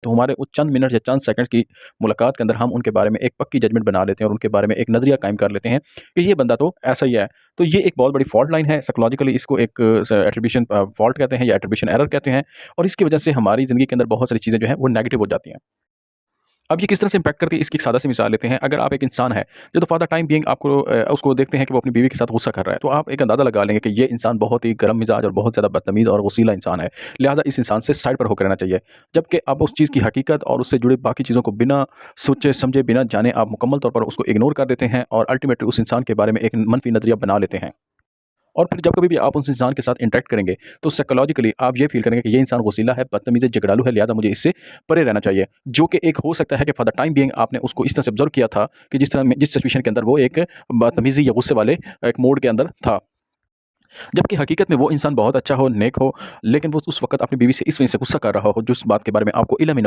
तो हमारे उस चंद मिनट या चंद सेकंड्स की मुलाकात के अंदर हम उनके बारे में एक पक्की जजमेंट बना लेते हैं और उनके बारे में एक नज़रिया कायम कर लेते हैं कि ये बंदा तो ऐसा ही है। तो ये एक बहुत बड़ी फॉल्ट लाइन है, साइकोलॉजिकली इसको एक एट्रिब्यूशन फॉल्ट कहते हैं या एट्रिब्यूशन एरर कहते हैं, और इसकी वजह से हमारी ज़िंदगी के अंदर बहुत सारी चीज़ें जो हैं वो नेगेटिव हो जाती हैं। अब ये किस तरह से इम्पैक्ट करती है, इसकी एक सादा सी मिसाल लेते हैं। अगर आप एक इंसान है जो फॉर द टाइम बीइंग आपको उसको देखते हैं कि वो अपनी बीवी के साथ गुस्सा कर रहा है, तो आप एक अंदाज़ा लगा लेंगे कि ये इंसान बहुत ही गर्म मिजाज और बहुत ज़्यादा बदतमीज़ और वसीला इंसान है, लिहाजा इस इंसान से साइड पर होकर रहना चाहिए। जबकि आप उस चीज़ की हकीकत और उससे जुड़े बाकी चीज़ों को बिना सोचे समझे, बिना जाने आप मुकम्मल तौर पर उसको इग्नोर कर देते हैं और अल्टीमेटली उस इंसान के बारे में एक मनफी नज़रिया बना लेते हैं। और फिर जब कभी भी आप उस इंसान के साथ इंटरेक्ट करेंगे, तो साइकोलॉजिकली आप ये फ़ील करेंगे कि ये इंसान वसीला है, बदतमीज़ है, झगड़ालू है, लिहाज़ा मुझे इससे परे रहना चाहिए। जो कि एक हो सकता है कि फॉर द टाइम बीइंग आपने उसको इस तरह से ऑब्ज़र्व किया था कि जिस सिचुएशन के अंदर वो एक बदतमीज़ी या गुस्से वाले एक मोड के अंदर था। जबकि हकीकत में वो इंसान बहुत अच्छा हो, नेक हो, लेकिन वो उस वक़्त अपनी बीवी से इस वजह से गुस्सा कर रहा हो, जिस बात के बारे में आपको इल्म ही ना हो